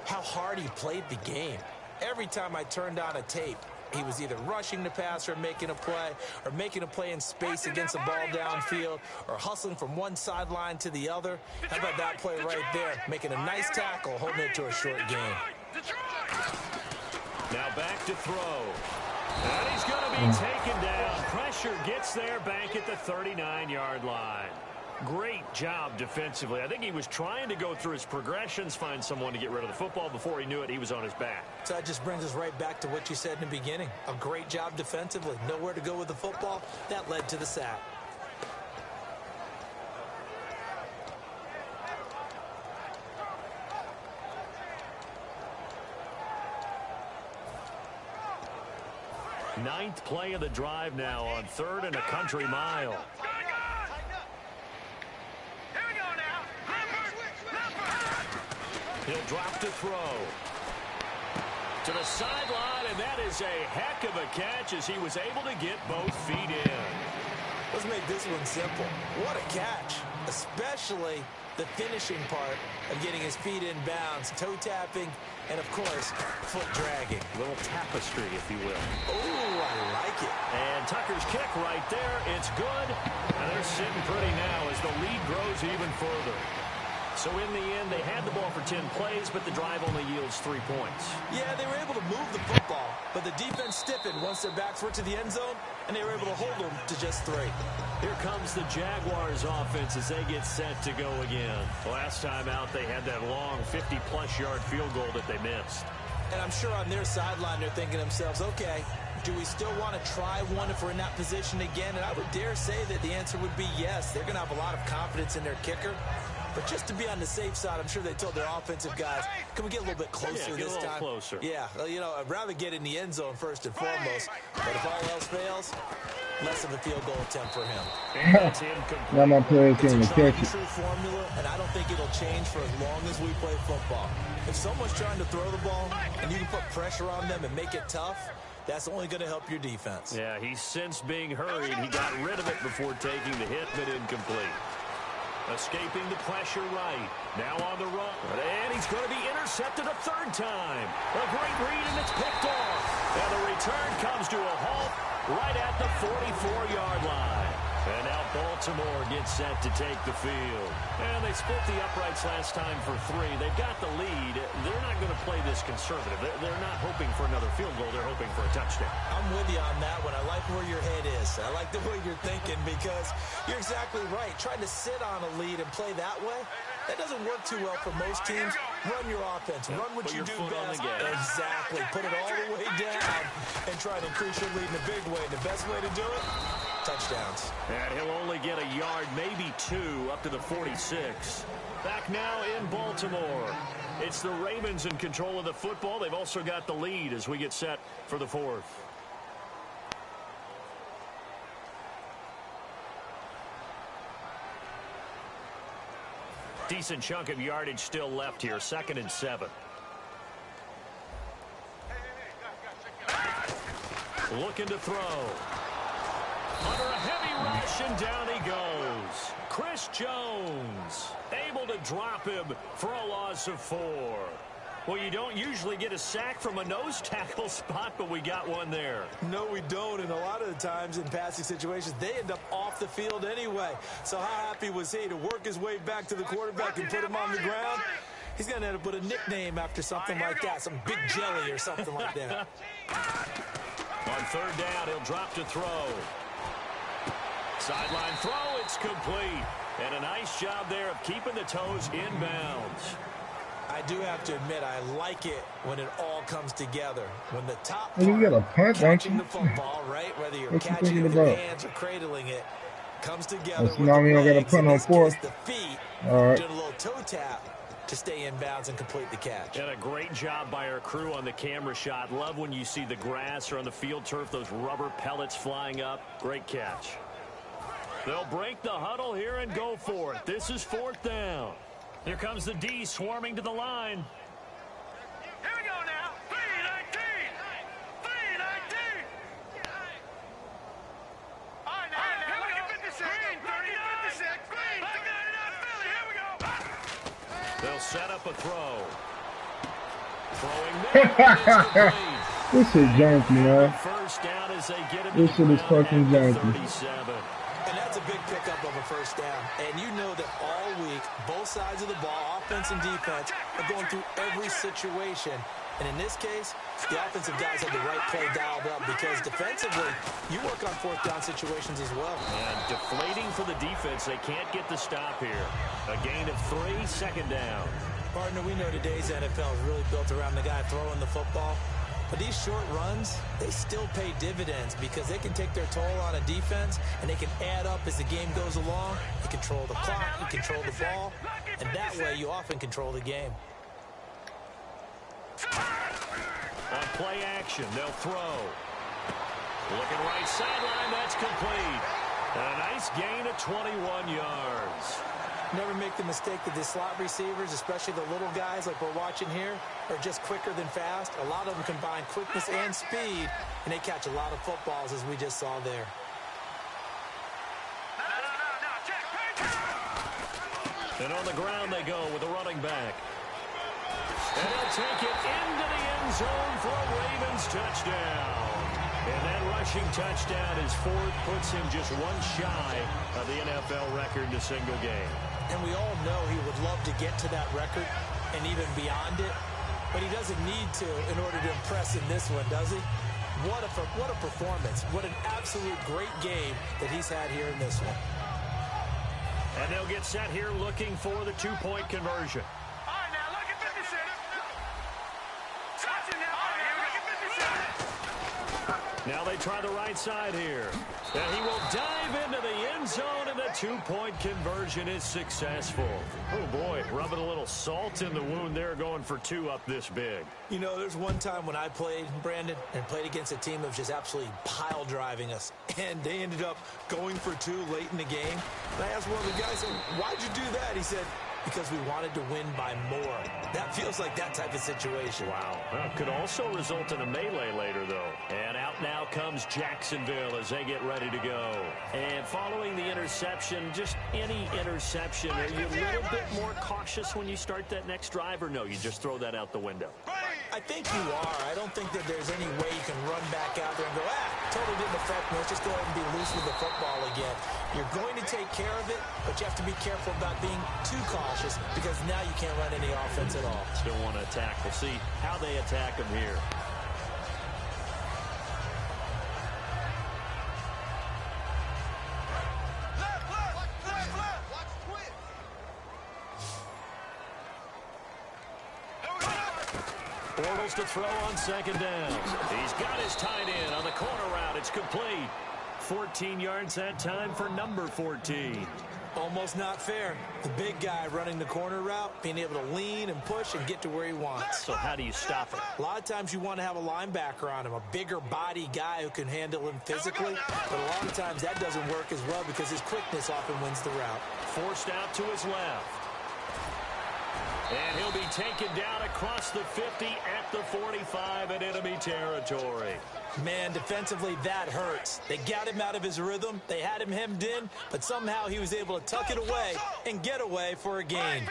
how hard he played the game. Every time I turned on a tape, he was either rushing the passer, making a play in space against a ball downfield, or hustling from one sideline to the other. How about that play right there? Making a nice tackle, holding it to a short gain. Now back to throw. And he's going to be taken down. Pressure gets there back at the 39-yard line. Great job defensively. I think he was trying to go through his progressions, find someone to get rid of the football. Before he knew it, he was on his back. So that just brings us right back to what you said in the beginning. A great job defensively. Nowhere to go with the football. That led to the sack. Ninth play of the drive now on 3rd and a country mile. He'll drop to throw. To the sideline, and that is a heck of a catch as he was able to get both feet in. Let's make this one simple. What a catch, especially the finishing part of getting his feet in bounds, toe tapping, and of course, foot dragging. A little tapestry, if you will. Ooh, I like it. And Tucker's kick right there. It's good. And they're sitting pretty now as the lead grows even further. So in the end, they had the ball for 10 plays, but the drive only yields 3 points. Yeah, they were able to move the football, but the defense stiffened once their backs were to the end zone, and they were able to hold them to just 3. Here comes the Jaguars offense as they get set to go again. Last time out, they had that long 50-plus yard field goal that they missed. And I'm sure on their sideline, they're thinking to themselves, okay, do we still want to try one if we're in that position again? And I would dare say that the answer would be yes. They're going to have a lot of confidence in their kicker. But just to be on the safe side, I'm sure they told their offensive guys, can we get a little bit closer this time? Closer. Yeah, well, you know, I'd rather get in the end zone first and foremost. But if all else fails, less of a field goal attempt for him. Now my players can't catch it. True formula, and I don't think it'll change for as long as we play football. If someone's trying to throw the ball and you can put pressure on them and make it tough, that's only going to help your defense. Yeah, he's since being hurried. He got rid of it before taking the hit, but incomplete. Escaping the pressure right. Now on the run. And he's going to be intercepted a 3rd time. A great read, and it's picked off. And the return comes to a halt right at the 44-yard line. And now Baltimore gets set to take the field. And they split the uprights last time for 3. They've got the lead. They're not going to play this conservative. They're not hoping for another field goal. They're hoping for a touchdown. I'm with you on that one. I like where your head is. I like the way you're thinking because you're exactly right. Trying to sit on a lead and play that way, that doesn't work too well for most teams. Run your offense. Run what you do best. Exactly. Put it all the way down and try to increase your lead in a big way. The best way to do it, touchdowns. And he'll only get a yard, maybe 2, up to the 46. Back now in Baltimore. It's the Ravens in control of the football. They've also got the lead as we get set for the 4th. Decent chunk of yardage still left here. 2nd and 7. Looking to throw. Under a heavy rush, and down he goes. Chris Jones able to drop him for a loss of 4. Well, you don't usually get a sack from a nose tackle spot, but we got one there. No, we don't, and a lot of the times in passing situations, they end up off the field anyway. So how happy was he to work his way back to the quarterback and put him on the ground? He's going to end up with a nickname after something like that, some Big Jelly or something like that. On 3rd down, he'll drop to throw. Sideline throw, it's complete. And a nice job there of keeping the toes in bounds. I do have to admit, I like it when it all comes together. When the top part, you got a punt, catching the football, right? Whether you're catching it with your hands or cradling it, comes together with now the we don't got a legs, punt on 4th. the feet, all right. doing a little toe tap to stay in bounds and complete the catch. And a great job by our crew on the camera shot. Love when you see the grass or on the field turf, those rubber pellets flying up. Great catch. They'll break the huddle here and go for it. This is 4th down. Here comes the D swarming to the line. Here we go now. 3-19. 3-19. All right, now. Here we go. 56. Green, 30, 56. Green, 39, Philly. Here we go. They'll set up a throw. Throwing mid. This is janky, man. 1st down as they get him. This shit is fucking janky. 37. And that's a big pickup of a 1st down. And you know that all week, both sides of the ball, offense and defense, are going through every situation. And in this case, the offensive guys have the right play dialed up because defensively, you work on 4th down situations as well. And deflating for the defense. They can't get the stop here. A gain of 3, 2nd down. Partner, we know today's NFL is really built around the guy throwing the football. But these short runs, they still pay dividends because they can take their toll on a defense and they can add up as the game goes along. You control the clock, you control the ball, and that way you often control the game. On play action, they'll throw. Looking right sideline, that's complete. And a nice gain of 21 yards. Never make the mistake that the slot receivers, especially the little guys like we're watching here, are just quicker than fast. A lot of them combine quickness and speed, and they catch a lot of footballs as we just saw there. And on the ground they go with a running back. And he'll take it into the end zone for a Ravens touchdown. And that rushing touchdown, his fourth, puts him just one shy of the NFL record in a single game. And we all know he would love to get to that record and even beyond it, but he doesn't need to in order to impress in this one, does he? What a performance. What an absolute great game that he's had here in this one. And they'll get set here looking for the two-point conversion. All right, now look at 50 Cent. Touch it now. All right, here we go. 50 Cent. Now they try the right side here. And he will dive into the end zone, and the two-point conversion is successful. Oh, boy, rubbing a little salt in the wound there, going for two up this big. You know, there's one time when I played, Brandon, and played against a team that was just absolutely pile driving us, and they ended up going for two late in the game. And I asked one of the guys, why'd you do that? He said, because we wanted to win by more. That feels like that type of situation. Wow. Well, could also result in a melee later, though. And out now comes Jacksonville as they get ready to go. And following the interception, just any interception, are you a little bit more cautious when you start that next drive, or no, you just throw that out the window? I think you are. I don't think that there's any way you can run back out there and go, totally didn't affect me. Let's just go ahead and be loose with the football again. You're going to take care of it, but you have to be careful about being too cautious because now you can't run any offense at all. Still want to attack. We'll see how they attack him here. Bortles to throw on second down. He's got his tight end on the corner route. It's complete. 14 yards that time for number 14. Almost not fair. The big guy running the corner route, being able to lean and push and get to where he wants. So how do you stop it? A lot of times you want to have a linebacker on him, a bigger body guy who can handle him physically. But a lot of times that doesn't work as well because his quickness often wins the route. Forced out to his left. And he'll be taken down across the 50 at the 45 in enemy territory. Man, defensively, that hurts. They got him out of his rhythm. They had him hemmed in, but somehow he was able to tuck it away and get away for a gain.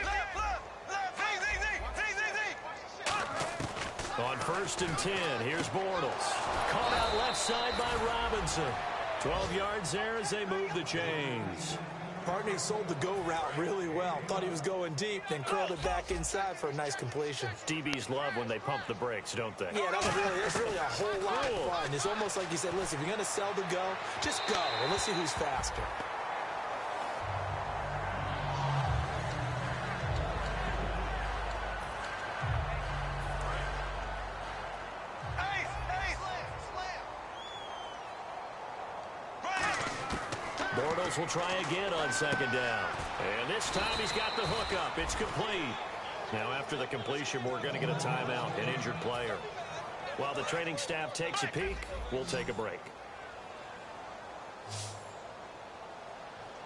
On 1st and 10, here's Bortles. Caught out left side by Robinson. 12 yards there as they move the chains. Partney sold the go route really well. Thought he was going deep, then curled it back inside for a nice completion. DBs love when they pump the brakes, don't they? Yeah, that's really a whole lot of fun. It's almost like you said, listen, if you're going to sell the go, just go, and let's see who's faster. Bortles will try again on second down. And this time he's got the hook up. It's complete. Now after the completion, we're going to get a timeout, an injured player. While the training staff takes a peek, we'll take a break.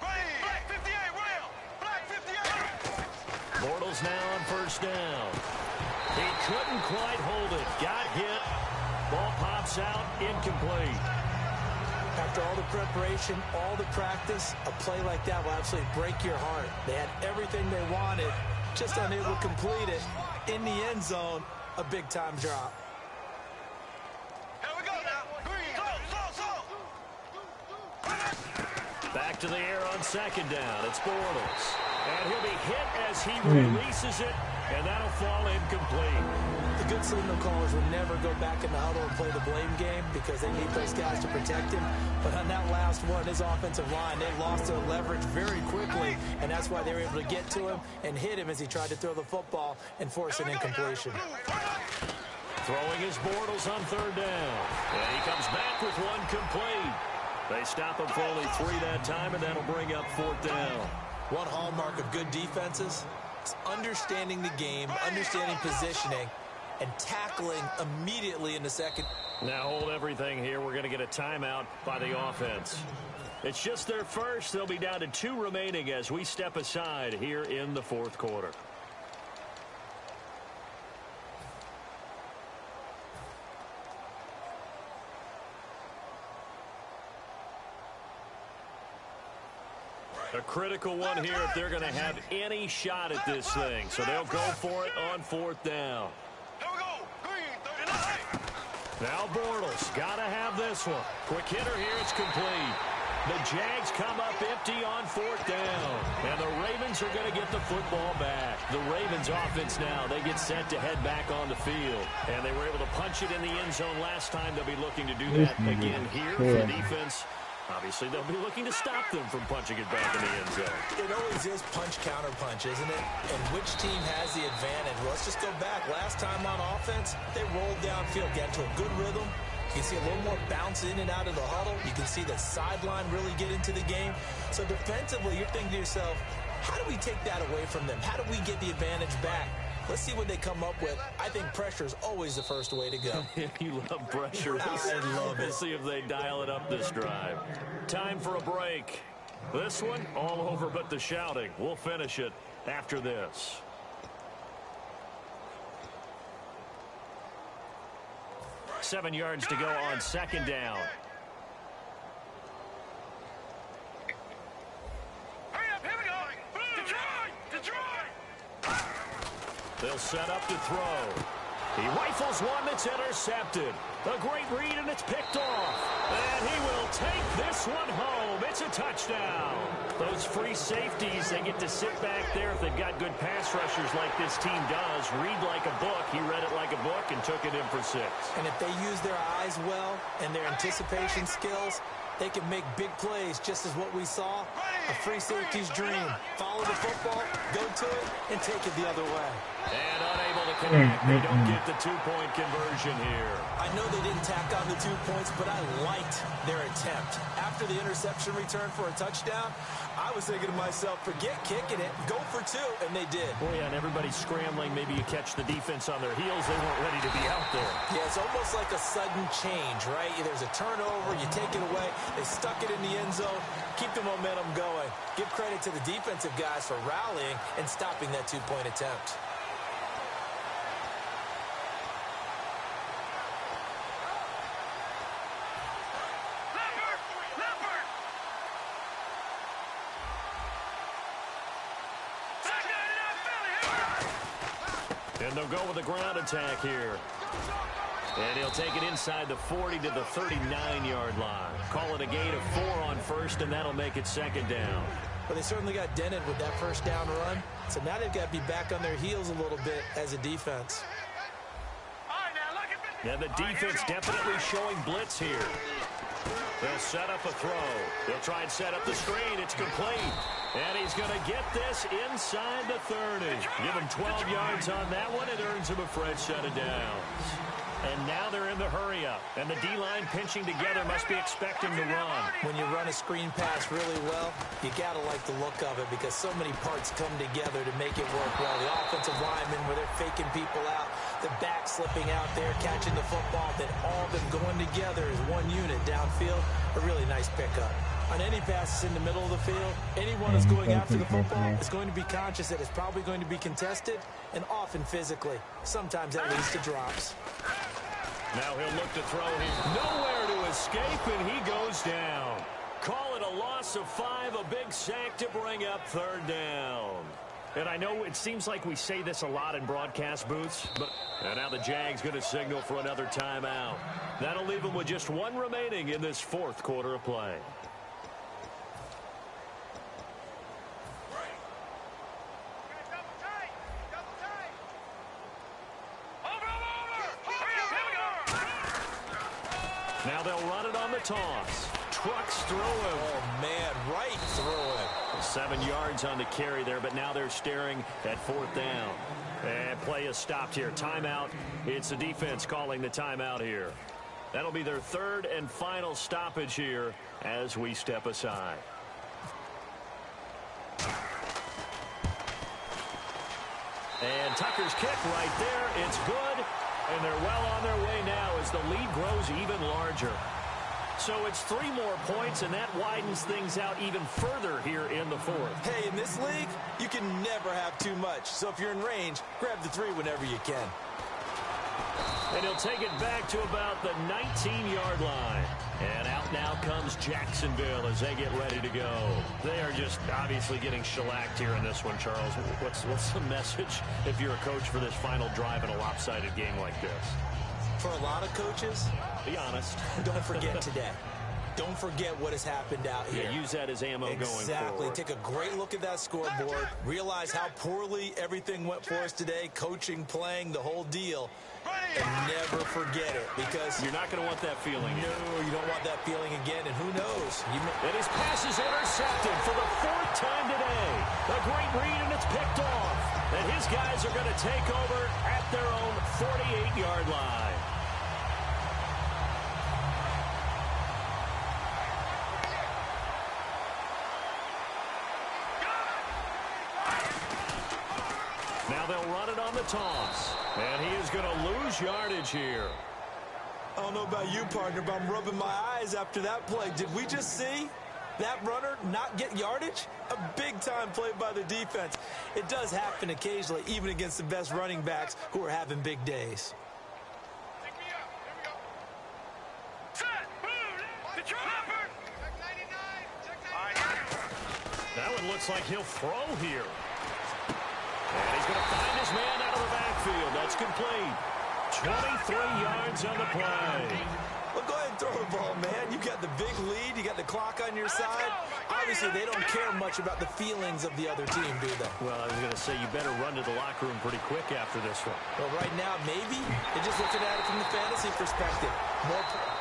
Black 58, Rail! Black 58! Bortles now on 1st down. He couldn't quite hold it. Got hit. Ball pops out, incomplete. After all the preparation, all the practice, a play like that will absolutely break your heart. They had everything they wanted, just unable to complete it. In the end zone, a big-time drop. Here we go now. Back to the air on second down. It's Bortles. And he'll be hit as he releases it, and that'll fall incomplete. The good signal callers will never go back in the huddle and play the blame game because they need those guys to protect him. But on that last one, his offensive line, they lost their leverage very quickly, and that's why they were able to get to him and hit him as he tried to throw the football and force an incompletion. Throwing his Bortles on 3rd down. And he comes back with one complete. They stop him for only 3 that time, and that'll bring up 4th down. One hallmark of good defenses is understanding the game, understanding positioning, and tackling immediately in the second. Now hold everything here. We're going to get a timeout by the offense. It's just their first. They'll be down to 2 remaining as we step aside here in the 4th quarter. A critical one here if they're going to have any shot at this thing. So they'll go for it on 4th down. Here we go. Green, 39. Now Bortles got to have this one. Quick hitter here. It's complete. The Jags come up empty on 4th down. And the Ravens are going to get the football back. The Ravens offense now, they get set to head back on the field. And they were able to punch it in the end zone last time. They'll be looking to do that again here for the defense. Obviously, they'll be looking to stop them from punching it back in the end zone. It always is punch-counter-punch, isn't it? And which team has the advantage? Well, let's just go back. Last time on offense, they rolled downfield, got into a good rhythm. You can see a little more bounce in and out of the huddle. You can see the sideline really get into the game. So defensively, you're thinking to yourself, how do we take that away from them? How do we get the advantage back? Let's see what they come up with. I think pressure is always the first way to go. You love pressure. I love it. Let's see if they dial it up this drive. Time for a break. This one, all over but the shouting. We'll finish it after this. Seven yards to go on 2nd down. Hurry up, here we go. Detroit. They'll set up to throw. He rifles one that's intercepted. A great read, and it's picked off. And he will take this one home. It's a touchdown. Those free safeties, they get to sit back there if they've got good pass rushers like this team does. Read like a book. He read it like a book and took it in for 6. And if they use their eyes well and their anticipation skills, they can make big plays, just as what we saw. A free safety's dream. Follow the football, go to it, and take it the other way. And unable to connect. They don't get the 2-point conversion here. I know they didn't tack on the 2 points, but I liked their attempt. After the interception return for a touchdown, I was thinking to myself, forget kicking it, go for 2, and they did. Well, yeah, and everybody's scrambling. Maybe you catch the defense on their heels. They weren't ready to be out there. Yeah, it's almost like a sudden change, right? There's a turnover, you take it away. They stuck it in the end zone. Keep the momentum going. Give credit to the defensive guys for rallying and stopping that 2-point attempt. And they'll go with a ground attack here. And he'll take it inside the 40 to the 39-yard line. Call it a gain of 4 on 1st, and that'll make it 2nd down. Well, they certainly got dented with that 1st down run. So now they've got to be back on their heels a little bit as a defense. And the defense definitely showing blitz here. They'll set up a throw. They'll try and set up the screen. It's complete. And he's going to get this inside the 30. Give him 12 yards on that one. It earns him a fresh set of downs. And now they're in the hurry-up. And the D-line pinching together must be expecting to run. When you run a screen pass really well, you got to like the look of it because so many parts come together to make it work well. The offensive linemen, where they're faking people out, the back slipping out there, catching the football, then all of them going together as one unit downfield. A really nice pickup. On any passes in the middle of the field, anyone who's going after the football is going to be conscious that it's probably going to be contested and often physically. Sometimes that leads to drops. Now he'll look to throw him. Nowhere to escape, and he goes down. Call it a loss of 5, a big sack to bring up 3rd down. And I know it seems like we say this a lot in broadcast booths, but and now the Jags going to signal for another timeout. That'll leave them with just 1 remaining in this 4th quarter of play. Now they'll run it on the toss. Trucks through him. Oh, man, right through him. 7 yards on the carry there, but now they're staring at 4th down. And play is stopped here. Timeout. It's the defense calling the timeout here. That'll be their 3rd and final stoppage here as we step aside. And Tucker's kick right there. It's good. And they're well on their way now as the lead grows even larger. So it's 3 more points, and that widens things out even further here in the 4th. Hey, in this league, you can never have too much. So if you're in range, grab the 3 whenever you can. And he'll take it back to about the 19-yard line. And out now comes comes Jacksonville as they get ready to go. They are just obviously getting shellacked here in this one, Charles. What's the message if you're a coach for this final drive in a lopsided game like this? For a lot of coaches, be honest. Don't forget today. Don't forget what has happened out here. Yeah, use that as ammo going forward. Exactly. Take a great look at that scoreboard. Realize how poorly everything went for us today. Coaching, playing, the whole deal. And never forget it, because you're not going to want that feeling. No, you don't want that feeling again, and who knows? And his pass is intercepted for the 4th time today. A great read, and it's picked off. And his guys are going to take over at their own 48-yard line. Now they'll run it on the toss. And he is going to lose yardage here. I don't know about you, partner, but I'm rubbing my eyes after that play. Did we just see that runner not get yardage? A big-time play by the defense. It does happen occasionally, even against the best running backs who are having big days. Pick me up. Here we go. Set. Boom. The dropper. Check 99. Check 99. That one looks like he'll throw here. And he's going to find his man out of the backfield. That's complete. 23 yards on the play. Well, go ahead and throw the ball, man. You got the big lead. You got the clock on your side. Obviously, they don't care much about the feelings of the other team, do they? Well, I was going to say, you better run to the locker room pretty quick after this one. Well, right now, maybe. They're just looking at it from the fantasy perspective.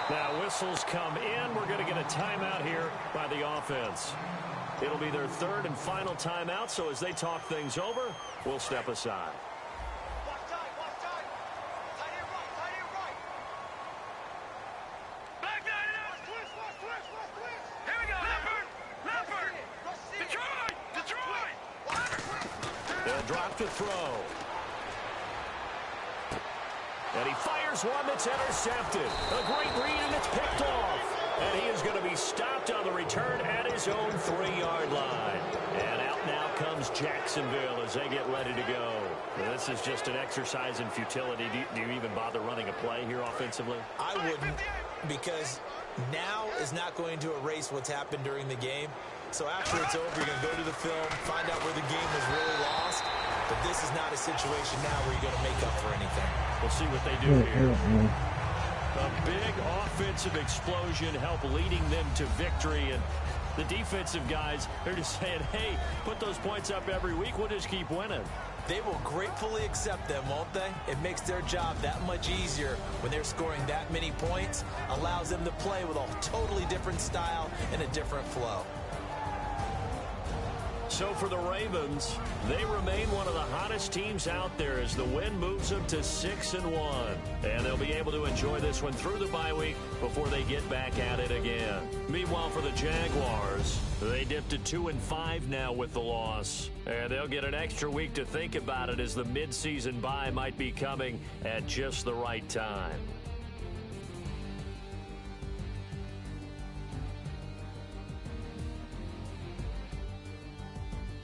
Now, whistles come in. We're going to get a timeout here by the offense. It'll be their 3rd and final timeout, so as they talk things over, we'll step aside. Watch time. Tight end right. Back 99. Twist. Here we go. Leopard. Detroit. They'll drop to throw. And he fires one that's intercepted. A great read, and it's picked off. And he is going to be stopped on the return at his own 3-yard line. And out now comes Jacksonville as they get ready to go. Now, this is just an exercise in futility. Do you even bother running a play here offensively? I wouldn't, because now is not going to erase what's happened during the game. So after it's over, you're going to go to the film, find out where the game was really lost. But this is not a situation now where you're going to make up for anything. We'll see what they do here. A big offensive explosion help leading them to victory. And the defensive guys, they're just saying, hey, put those points up every week. We'll just keep winning. They will gratefully accept them, won't they? It makes their job that much easier when they're scoring that many points. Allows them to play with a totally different style and a different flow. So for the Ravens, they remain one of the hottest teams out there as the win moves them to 6-1. And they'll be able to enjoy this one through the bye week before they get back at it again. Meanwhile, for the Jaguars, they dipped to 2-5 now with the loss. And they'll get an extra week to think about it as the midseason bye might be coming at just the right time.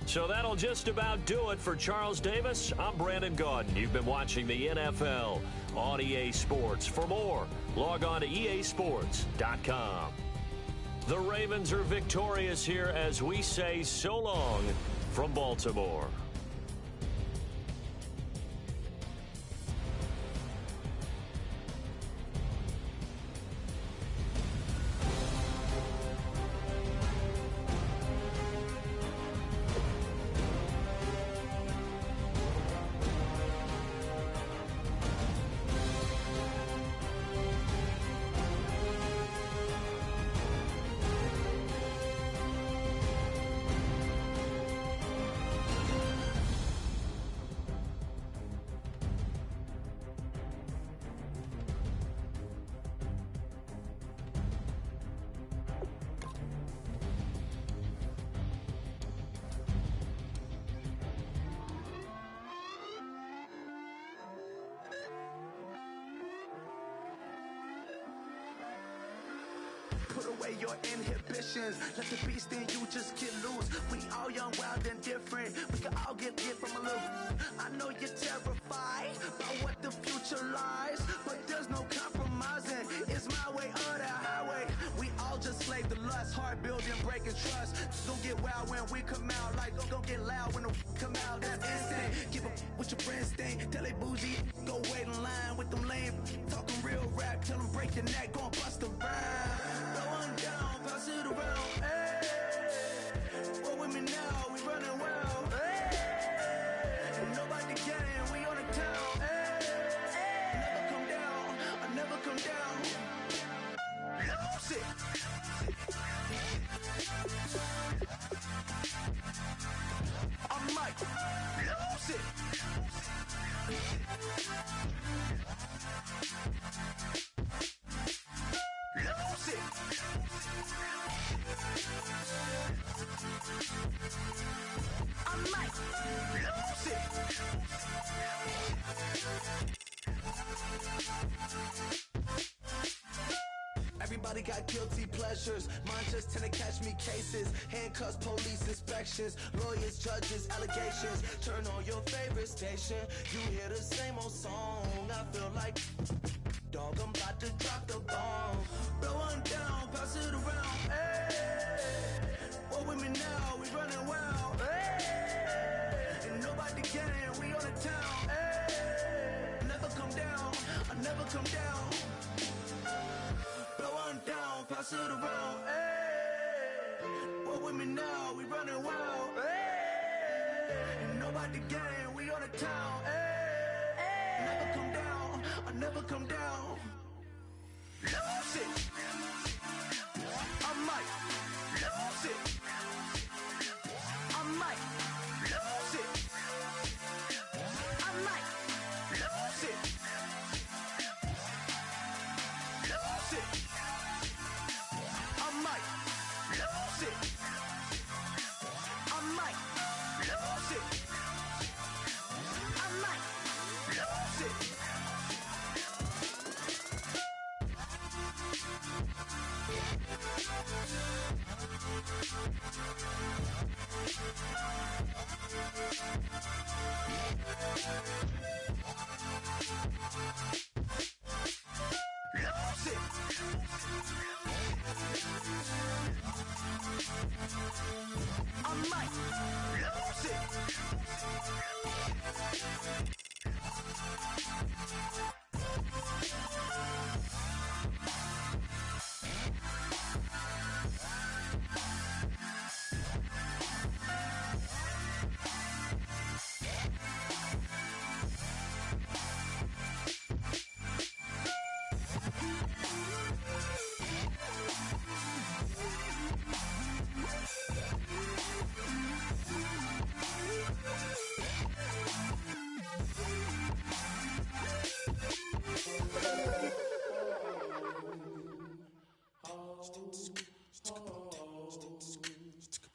So that'll just about do it for Charles Davis. I'm Brandon Gaudin. You've been watching the NFL on EA Sports. For more, log on to easports.com. The Ravens are victorious here as we say so long from Baltimore. Put away your inhibitions. Let the beast in you just get loose. We all young, wild, and different. We can all get from a little. I know you're terrified about what the future lies, but there's no compromising. It's my way or the highway. We all just slave to lust, heart building, breaking trust. Don't get wild when we come out, like don't get loud when the come out. That's instant. Keep up with your friends thing. Tell they bougie, go wait in line with them lame. Talking real rap, tell them break your neck, gon' bust a rhyme. Throw one down, pass it around. Hey, what with me now? We running wild. Hey, ain't nobody getting, we on the town. Hey, never come down, I never come down. Lose it. I might lose it. Lose it. I might lose it. Everybody got guilty pleasures. Mine just tend to catch me cases. Handcuffs, police inspections, lawyers, judges, allegations. Turn on your favorite station. You hear the same old song. I feel like, dog, I'm about to drop the bomb. Blow one down, pass it around. Hey, what with me now? We running wild. Hey, ain't nobody getting, we on the town. Hey, never come down, I never come down. Blow one down, pass it around. Hey, what with me now? We running wild. Hey, ain't nobody getting, we on the town. Hey, never come down, I never come down. Lose it. I might lose it. I might lose it. I might lose it. Lose it. I might lose it. I might lose it. I might lose it. Lose it. I might lose it.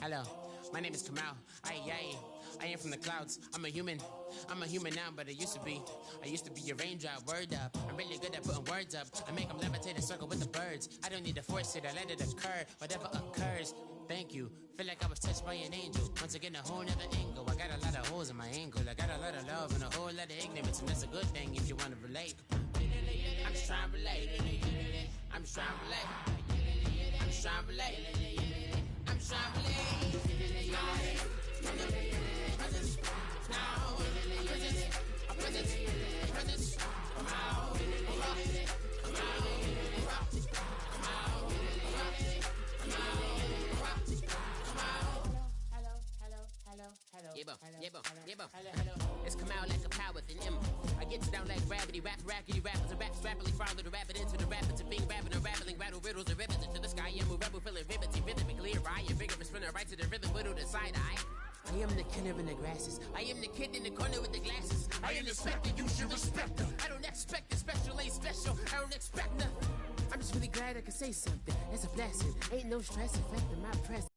Hello, my name is Kamal. I am from the clouds. I'm a human now, but I used to be a raindrop. Word up, I'm really good at putting words up. I make them levitate and circle with the birds. I don't need to force it, I let it occur. Whatever occurs, thank you. Feel like I was touched by an angel. Once again, a whole nother angle. I got a lot of holes in my angle. I got a lot of love and a whole lot of ignorance, and that's a good thing if you want to relate. I'm just trying to relate. I'm just trying to relate. I'm just trying to relate. I'm just trying to relate. It's come out like a power within him. I get you down like gravity, rackety rappers and raps rapidly follow the rapid into the rapid to being rapping and rattling, rattle riddles and ribbons into the sky. I'm a rebel, feeling ribbity, rhythmically right, and vigorous, spinner right to the rhythm, widow the side eye. I am the killer in the grasses. I am the kid in the corner with the glasses. I am the specter, you should respect them. I don't expect the special, ain't special. I don't expect nothing. I'm just really glad I can say something. It's a blessing. Ain't no stress affecting my presence.